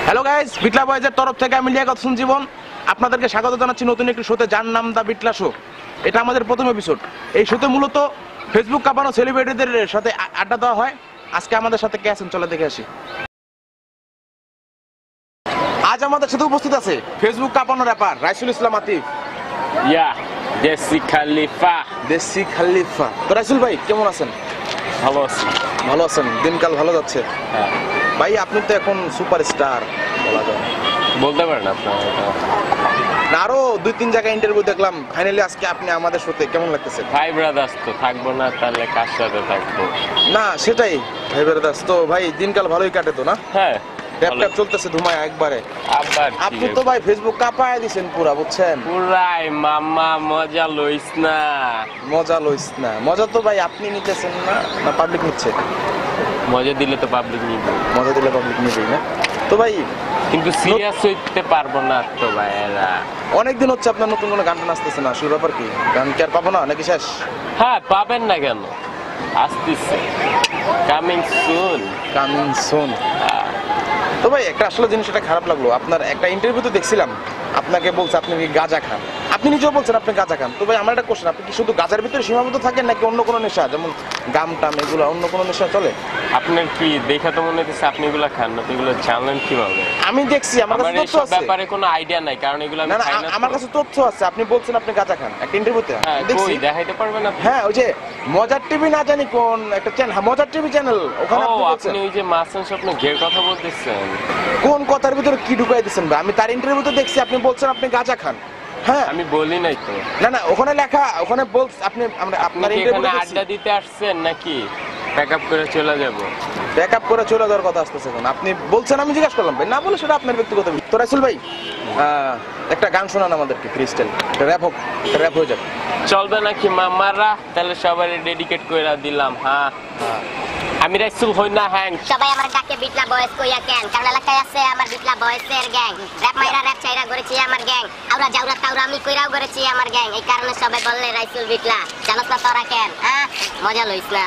Hello guys, বিটলা বয়েজের তরফ থেকে আমি লিয়াকত সঞ্জীবন আপনাদেরকে স্বাগত জানাচ্ছি নতুন একটি শোতে, যার নাম দা বিটলা শো। এটা আমাদের প্রথম এপিসোড। এই শোতে মূলত ফেসবুক কাঁপানো সেলিব্রিটিদের সাথে আড্ডা দেওয়া হয়। আজকে আমাদের সাথে কে আছেন চলে দেখে আসি। আজ আমাদের সাথে উপস্থিত আছে ফেসবুক কাঁপানো র্যাপার রাইসুল ইসলাম আতিফ। দেশি খালিফা। দেশি খালিফা। তো রাইসুল ভাই কেমন আছেন? ভালো আছি। ভালো আছেন? দিনকাল ভালো যাচ্ছে? হ্যাঁ ভাই আপনি তো এখন সুপারস্টার বলা যায়। বলতে পারেন আপনার আরো 2-3 জায়গায় ইন্টারভিউ দেখলাম, ফাইনালি আজকে আপনি আমাদের সাথে কেমন লাগতেছে? ভাই ব্রাদার্স তো থাকবো না, তাহলে কার সাথে থাকবো? না সেটাই ভাই ব্রাদার্স। তো ভাই দিনকাল ভালোই কাটে তো না? হ্যাঁ ল্যাপটপ চলতেছে ধুমায় একবারে। আবার আপনি তো ভাই ফেসবুক কাঁপায় দিছেন পুরা, বুঝছেন? পুরাই মামা মজা লইস না। মজা লইস না। মজা তো ভাই আপনি নিতেছেন না, না পাবলিক নিচ্ছে? মজা দিলে তো পাবলিক নিবে। মজা দিলে পাবলিক নিবেই না। তো ভাই কিন্তু সিরিয়াস হইতে পারবো না তো ভাইয়েরা। অনেকদিন হচ্ছে আপনার নতুন কোনো গানটা নাচতেছে না, আসলে ব্যাপার কি? গান কি আর পাবো না নাকি শেষ? হ্যাঁ পাবেন না কেন, আসতেছে, কামিং সুন। Coming soon. তো ভাই একটা আসলে জিনিসটা খারাপ লাগলো, আপনার একটা ইন্টারভিউতে দেখছিলাম আপনাকে বলছে আপনি কি গাঁজা খান। আপনি নিজেও বলছেন আপনি গাঁজা খান। তো ভাই আমার একটা কোশ্চেন, আপনি কি শুধু গাঁজার ভিতরে সীমাবদ্ধ থাকেন নাকি অন্য কোনো নেশা যেমন গাম টাম এগুলো অন্য কোনো নেশা চলে? আপনার কি দেখা তো মনে হচ্ছে আপনি এগুলা খান না, তো এগুলো জানলেন কিভাবে? আমি দেখছি, আমার কাছে তথ্য এইসব আছে। ব্যাপারে কোনো আইডিয়া নাই, কারণ এগুলো আমি না না খাই না। আমার কাছে তথ্য আছে, আপনি বলছেন আপনি গাঁজা খান একটা ইন্টারভিউতে হ্যাঁ দেখছি। কই দেখাইতে পারবেন আপনি? হ্যাঁ ওই যে মজার টিভি, না জানি কোন একটা চ্যানেল, মজার টিভি চ্যানেল, ওখানে ও আপনি বলছেন। আপনি ওই যে মাসুম স্বপ্ন ঘের কথা বলতেছেন। কোন কথার ভিতরে কি ঢুকাই দিচ্ছেন ভাই? আমি তার ইন্টারভিউতে দেখছি আপনি বলছেন আপনি গাঁজা খান। হ্যাঁ আমি বলি নাই তো। না না ওখানে লেখা, ওখানে বল আপনি আমরা আপনি আপনার কি ইন্টারভিউতে এখানে আড্ডা দিতে আসছেন নাকি প্যাকআপ করে চলে যাব? ব্যাকআপ করে চলে যাওয়ার কথা আসতেছে এখন। আপনি বলছেন, আমি জিজ্ঞাসা করলাম ভাই, না বলে সেটা আপনার ব্যক্তিগত বিষয়। তো রাইসুল ভাই একটা গান শোনান আমাদেরকে, ফ্রিস্টাইল, একটা র‍্যাপ হোক, একটা র‍্যাপ হয়ে যাক। চলবে নাকি মামারা? তাহলে সবাই ডেডিকেট করে দিলাম। হ্যাঁ আমি রাইসুল হই না হ্যাং। সবাই আমার ডাকে বিটলা বয়েজ কইয়া কেন, কারণ এলাকায় আছে আমার বিটলা বয়েজের গ্যাং। র‍্যাপ মাইরা র‍্যাপ চাইরা করেছি আমার গ্যাং, আউরা জাউরা তাউরা আমি কইরাও করেছি আমার গ্যাং। এই কারণে সবাই বললে রাইসুল বিটলা। জানোস না তোরা কেন? হ্যাঁ মজা লইস না।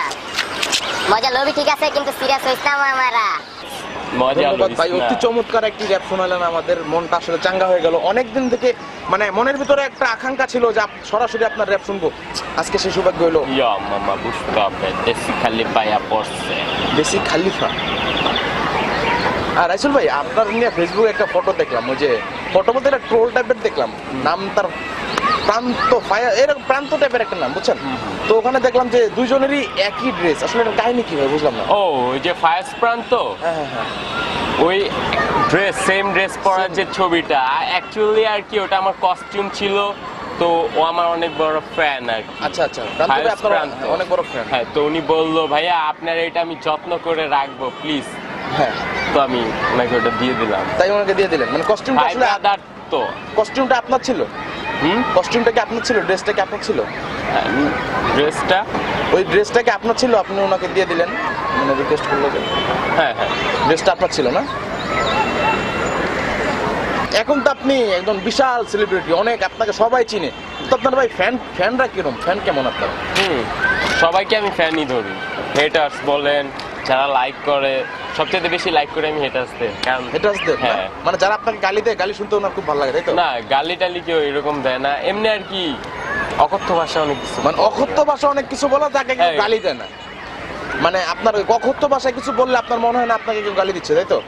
মজা লবি ঠিক আছে, কিন্তু সিরিয়াস হইস না আমারা। মজা ধন্যবাদ ভাই, লইস অতি না। চমৎকার একটি র‍্যাপ শোনালেন, আমাদের মনটা আসলে চাঙ্গা হয়ে গেল। অনেকদিন থেকে মানে মনের ভিতরে একটা আকাঙ্ক্ষা ছিল যে সরাসরি আপনার র‍্যাপ শুনবো, আজকে সেই সৌভাগ্য হলো। ইয়া মামা বুঝতে হবে, দেশি খালি পায়া পড়ছে। দেশি খালিফা। আর রাইসুল ভাই আপনার নিয়ে ফেসবুকে একটা ফটো দেখলাম, ওই যে ফটো বলতে একটা ট্রোল টাইপের দেখলাম, নাম তার প্রান্ত ফায়ার, এরকম প্রান্ত টাইপের একটা নাম, বুঝছেন? তো ওখানে দেখলাম যে দুইজনেরই একই ড্রেস, আসলে এটা কাহিনী কি ভাই বুঝলাম না। ও ওই যে ফায়ার প্রান্ত, হ্যাঁ হ্যাঁ হ্যাঁ। ওই ড্রেস, সেম ড্রেস পরার যে ছবিটা, অ্যাকচুয়ালি আর কি ওটা আমার কস্টিউম ছিল। তো ও আমার অনেক বড় ফ্যান আর কি। আচ্ছা আচ্ছা, প্রান্ত ভাই আপনার অনেক বড় ফ্যান। হ্যাঁ তো উনি বললো ভাইয়া আপনার এটা আমি যত্ন করে রাখবো প্লিজ। হ্যাঁ তো আমি ওনাকে ওটা দিয়ে দিলাম। তাই ওনাকে দিয়ে দিলেন? মানে কস্টিউমটা ভাই আসলে ব্রাদার তো। কস্টিউমটা আপনার ছিল? কস্টিউমটা কি আপনার ছিল? ড্রেসটা কি আপনার ছিল? ড্রেসটা, ওই ড্রেসটা কি আপনার ছিল, আপনি ওনাকে দিয়ে দিলেন মানে রিকোয়েস্ট করলো যে? হ্যাঁ হ্যাঁ ড্রেসটা আপনার ছিল না? এখন তো আপনি একদম বিশাল সেলিব্রিটি, অনেক আপনাকে সবাই চিনে। তো আপনার ভাই ফ্যানরা কিরকম, ফ্যান কেমন আপনার? সবাইকে আমি ফ্যানই ধরি। হেটার্স বলেন, যারা লাইক করে, সবচেয়ে বেশি লাইক করে আমি হেটার্সদের। কারণ হেটার্সদের? হ্যাঁ মানে যারা আপনাকে গালি দেয়, গালি শুনতে ওনার খুব ভালো লাগে, তাই তো? না গালি টালি কেউ এরকম দেয় না, এমনি আর কি অকথ্য ভাষা অনেক কিছু। মানে অকথ্য ভাষা অনেক কিছু বলা, তাকে কেউ গালি দেয় না। মানে আপনার ওই অকথ্য ভাষায় কিছু বললে আপনার মনে হয় না আপনাকে কেউ গালি দিচ্ছে, তাই তো?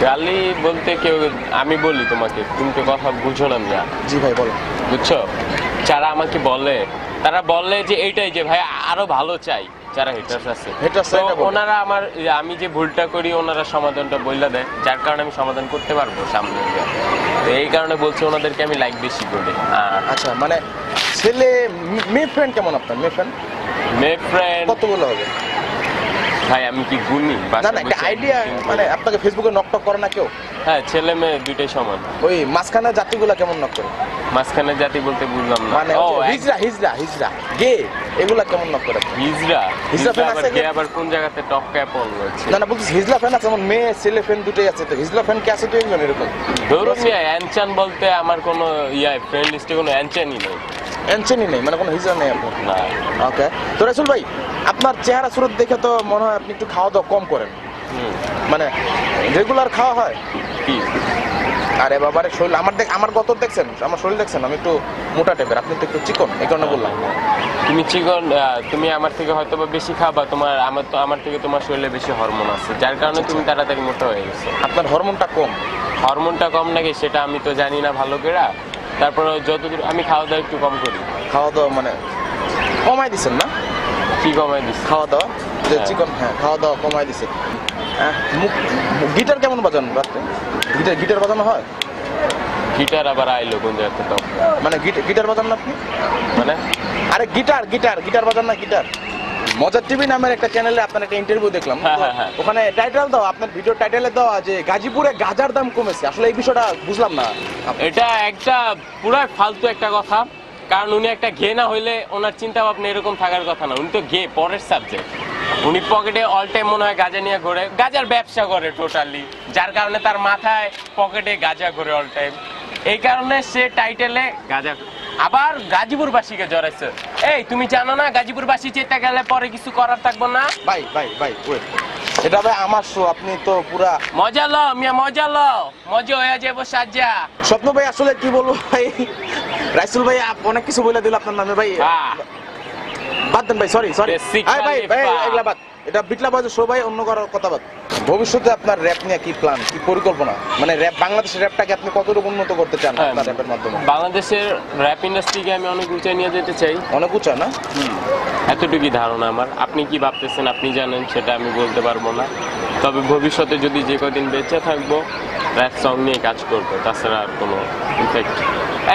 গালি বলতে কেউ, আমি বলি তোমাকে, তুমি তো কথা বুঝো না মিয়া। জি ভাই বলো। বুঝছো? যারা আমাকে বলে, তারা বলে যে এইটাই যে ভাই আরো ভালো চাই, যারা হেটার্স আছে। Haters তো এটা বলে। ওনারা আমার, আমি যে ভুলটা করি ওনারা সমাধানটা বইলা দেয়, যার কারণে আমি সমাধান করতে পারবো সামনে গিয়ে। তো এই কারণে বলছি ওনাদেরকে আমি লাইক বেশি করি। আচ্ছা মানে ছেলে মেয়ে ফ্রেন্ড কেমন আপনার? মেয়ে ফ্রেন্ড মেয়ে ফ্রেন্ড কতগুলো হবে ভাই? আমি কি গুনি? না না একটা আইডিয়া, মানে আপনাকে ফেসবুকে নক টক করে না কেউ? হ্যাঁ ছেলে মেয়ে দুইটাই সমান। ওই মাঝখানে জাতিগুলা কেমন নক করে? মাঝখানে জাতি বলতে বুঝলাম না। মানে হিজড়া হিজড়া হিজড়া গে এগুলা কেমন নক করে? হিজড়া হিজড়া ফ্যান আছে? আবার কোন জায়গাতে টপকায় পড়লো? না না বলছি হিজলা ফ্যান আছে, যেমন মেয়ে ছেলে ফ্যান দুটোই আছে, তো হিজলা ফ্যান কি আছে তো একজন এরকম? ধরুন অ্যানচান বলতে আমার কোনো ফ্রেন্ড লিস্টে কোনো অ্যানচানই নেই। অ্যানচেনি নেই, মানে কোনো হিজড়া নেই আপনার? না। ওকে। তো রাসূল ভাই আপনার চেহারা সুরত দেখে তো মনে হয় আপনি একটু খাওয়া দাওয়া কম করেন। মানে রেগুলার খাওয়া হয়? কি আরে বাবারে, শরীর আমার গত দেখছেন, আমার শরীর দেখছেন, আমি একটু মোটা টাইপের, আপনি তো একটু চিকন, এই কারণে বললাম। তুমি চিকন, তুমি আমার থেকে হয়তো বা বেশি খাবা, আমার থেকে তোমার শরীরে বেশি হরমোন আছে, যার কারণে তুমি তাড়াতাড়ি মোটা হয়ে গেছো। আপনার হরমোনটা কম? হরমোনটা কম নাকি সেটা আমি তো জানি না ভালো করে। তারপরে যতদূর আমি খাওয়া দাওয়া একটু কম করি। খাওয়া দাওয়া মানে কমাই দিচ্ছেন না? কি কমাই দিস? খাওয়া দাওয়া যে হ্যাঁ। চিকন, হ্যাঁ খাওয়া দাওয়া কমাই দিছে। গিটার কেমন বাজান রাত্রে? গিটার বাজানো হয়? গিটার আবার আইলো কোন জায়গা থেকে? মানে গিটার বাজান না আপনি? মানে আরে গিটার বাজান না? গিটার মজার টিভি নামের একটা চ্যানেলে আপনার একটা ইন্টারভিউ দেখলাম। হ্যাঁ, তো হ্যাঁ। ওখানে টাইটেল দাও, আপনার ভিডিও টাইটেলে দেওয়া যে গাজীপুরে গাজার দাম কমেছে, আসলে এই বিষয়টা বুঝলাম না। এটা একটা পুরো ফালতু একটা কথা, কারণ উনি একটা ঘে না হইলে ওনার চিন্তা ভাবনা এরকম থাকার কথা না। উনি তো ঘে পরের সাবজেক্ট, উনি পকেটে অল টাইম মনে হয় গাঁজা নিয়ে ঘোরে, গাঁজার ব্যবসা করে টোটালি, যার কারণে তার মাথায় পকেটে গাঁজা ঘোরে অল টাইম, এই কারণে সে টাইটেলে গাঁজা। আবার গাজীপুরবাসীকে জড়াইছে। এই তুমি জানো না গাজীপুরবাসী চেতে গেলে পরে কিছু করার থাকবো না? ভাই ওয়েট, এটা ভাই আমার শো, আপনি তো পুরা মজা লো মিয়া, মজা লো, মজা হয়ে যাবো সাজা। স্বপ্ন ভাই আসলে কি বলবো ভাই, রাইসুল ভাই অনেক কিছু বলে দিল আপনার নামে ভাই। বাদ দেন ভাই, সরি ভাই এগুলা বাদ, এটা বিটলা বাজে শো ভাই, অন্য কারো কথা বাদ। ভবিষ্যতে আপনার র্যাপ নিয়ে কি প্ল্যান, কি পরিকল্পনা, মানে র্যাপ বাংলাদেশের র্যাপটাকে আপনি কতটুকু উন্নত করতে চান আপনার র্যাপের মাধ্যমে? বাংলাদেশের র্যাপ ইন্ডাস্ট্রিকে আমি অনেক উঁচায় নিয়ে যেতে চাই। অনেক উঁচা না? এতটুকুই ধারণা আমার। আপনি কি ভাবতেছেন আপনি জানেন, সেটা আমি বলতে পারবো না। তবে ভবিষ্যতে যদি যে কদিন বেঁচে থাকবো র্যাপ সং নিয়ে কাজ করবো, তাছাড়া আর কোনো ইফেক্ট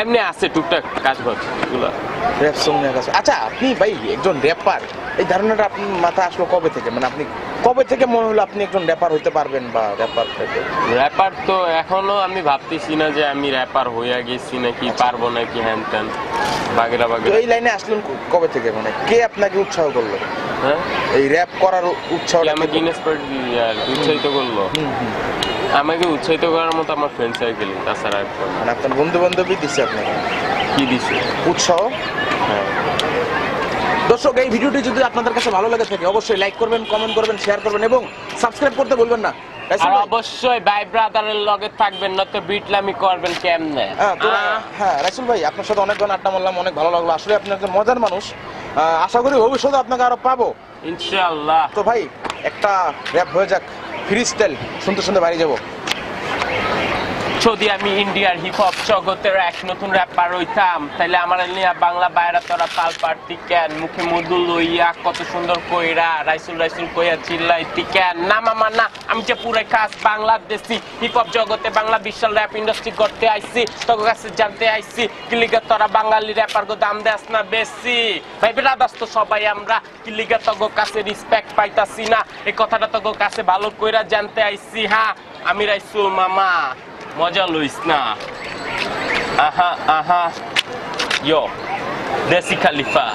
এমনি আছে টুকটাক কাজ করছে এগুলো। র্যাপ সং নিয়ে কাজ। আচ্ছা আপনি ভাই একজন র্যাপার, এই ধারণাটা আপনার মাথায় আসলো কবে থেকে, মানে আপনি কবে থেকে মনে হলো আপনি একজন র্যাপার হতে পারবেন বা র্যাপার তো এখনো আমি ভাবতেছি না যে আমি র্যাপার হইয়া গেছি নাকি, পারবো নাকি, হ্যান ত্যান বাগেরা। এই লাইনে আসলেন কবে থেকে, মানে কে আপনাকে উৎসাহ করলো? হ্যাঁ, এই র্যাপ করার উৎসাহ আমাকে উৎসাহিত করলো? আমাকে উৎসাহিত করার মতো আমার ফ্রেন্ড সার্কেল, তাছাড়া মানে আপনার বন্ধু বান্ধবী দিচ্ছে আপনাকে কি দিছে উৎসাহ? হ্যাঁ। দর্শক, এই ভিডিওটি যদি আপনাদের কাছে ভালো লাগে থাকে অবশ্যই লাইক করবেন, কমেন্ট করবেন, শেয়ার করবেন এবং সাবস্ক্রাইব করতে ভুলবেন না। আর অবশ্যই ভাই ব্রাদারের লগে থাকবেন, না তো বিটলামি করবেন কেমনে? হ্যাঁ রাসুল ভাই, আপনার সাথে অনেকক্ষণ আড্ডা মারলাম, অনেক ভালো লাগলো, আসলে আপনি একজন মজার মানুষ। আশা করি ভবিষ্যতে আপনাকে আরো পাবো ইনশাআল্লাহ। তো ভাই একটা র্যাপ হয়ে যাক, ফ্রি স্টাইল, শুনতে শুনতে বাড়ি যাবো। যদি আমি ইন্ডিয়ার হিপ হপ জগতের এক নতুন র্যাপার হইতাম, তাইলে আমার নিয়ে বাংলা বাইরা তোরা পাল পারতি কেন? মুখে মধু লইয়া কত সুন্দর কইরা রাইসুল কইয়া চিল্লাইতি কেন? না মামা না, আমি যে পুরাই খাস বাংলাদেশি, হিপ হপ জগতে বাংলা বিশাল র্যাপ ইন্ডাস্ট্রি করতে আইছি, তোর কাছে জানতে আইছি কিলিগা তোরা বাঙালি র্যাপার গো দাম দেস না বেশি? ভাই বেরাদাস তো সবাই আমরা, কিলিগা তোর কাছে রিসপেক্ট পাইতাছি না, এই কথাটা তোর কাছে ভালো কইরা জানতে আইছি। হ্যাঁ আমি রাইসুল মামা, মজা লইস না। আহা ইয়ো দেশি খালিফা।